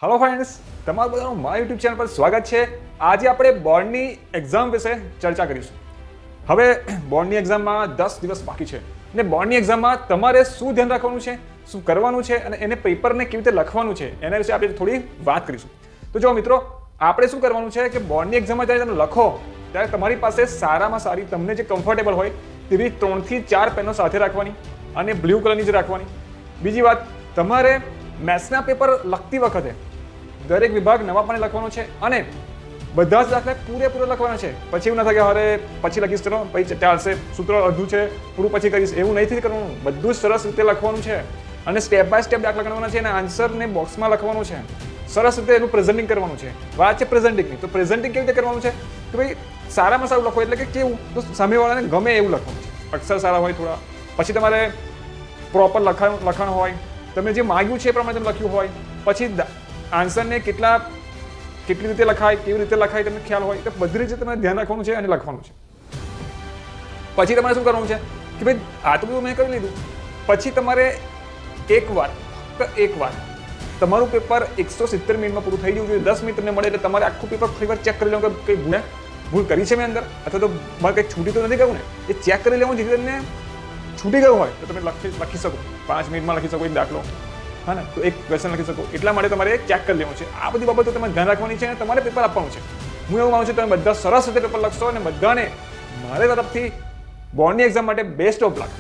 Hello friends, તમારું બધાનું મારા યુટ્યુબ ચેનલ પર સ્વાગત છે. આજે આપણે બોર્ડની એક્ઝામ વિશે ચર્ચા કરીશું. હવે બોર્ડની એક્ઝામમાં 10 દિવસ બાકી છે અને બોર્ડની એક્ઝામમાં તમારે શું ધ્યાન રાખવાનું છે, શું કરવાનું છે અને એને પેપરને કેવી રીતે લખવાનું છે એના વિશે આપણે થોડી વાત કરીશું. તો જો મિત્રો, આપણે શું કરવાનું છે કે બોર્ડની એક્ઝામમાં જ્યારે તમે લખો ત્યારે તમારી પાસે સારામાં સારી તમને જે કમ્ફર્ટેબલ હોય તેવી 3 થી 4 પેનો સાથે રાખવાની અને બ્લુ કલરની જ રાખવાની. બીજી વાત, તમારે મેથ્સના પેપર લખતી વખતે દરેક વિભાગ નવા પાને લખવાનો છે અને બધા જ દાખલા પૂરેપૂરા લખવાના છે. પછી એવું ના થાય કે અરે પછી લખીશ ચલો પછી ચાલશે, સૂત્ર અડધું છે પૂરું પછી કરીશ, એવું નહીં કરવાનું. બધું જ સરસ રીતે લખવાનું છે અને સ્ટેપ બાય સ્ટેપ દાખલા ગણવાના છે અને આન્સરને બોક્સમાં લખવાનું છે. સરસ રીતે એનું પ્રેઝન્ટિંગ કરવાનું છે. વાત છે પ્રેઝન્ટિંગની, તો પ્રેઝન્ટિંગ કેવી રીતે કરવાનું છે કે ભાઈ સારામાં સારું લખો, એટલે કે કેવું તો સામેવાળાને ગમે એવું લખવાનું છે. અક્ષર સારા હોય થોડા, પછી તમારે પ્રોપર લખાણ હોય, તમે જે માગ્યું છે એ પ્રમાણે તમે લખ્યું હોય, પછી આન્સરને કેટલી રીતે લખાય, કેવી રીતે લખાય તમને ખ્યાલ હોય, તો બધી રીતે તમારે ધ્યાન રાખવાનું છે અને લખવાનું છે. પછી તમારે શું કરવાનું છે કે ભાઈ આ તો બધું મેં કરી લીધું, પછી તમારે એકવાર તમારું પેપર 170 મિનિટમાં પૂરું થઈ જવું જોઈએ. 10 મિનિટ તમને મળે એટલે તમારે આખું પેપર ફરીવાર ચેક કરી લેવું કે કંઈ ભૂલ કરી છે મેં અંદર, અથવા તો મારે કંઈ છૂટી તો નથી ગયું ને, એ ચેક કરી લેવું. જેથી તમને છૂટી ગયું હોય તો તમે લખી શકો, 5 મિનિટમાં લખી શકો એક દાખલો, હા ને, તો એક ક્વેશ્ચન લખી શકો. એટલા માટે તમારે ચેક કરી લેવું છે. આ બધી બાબતો તમારે ધ્યાન રાખવાની છે અને તમારે પેપર આપવાનું છે. હું એવું માનું છું તમે બધા સરસ રીતે પેપર લખશો અને બધાને મારા તરફથી બોર્ડની એક્ઝામ માટે બેસ્ટ ઓફ લક.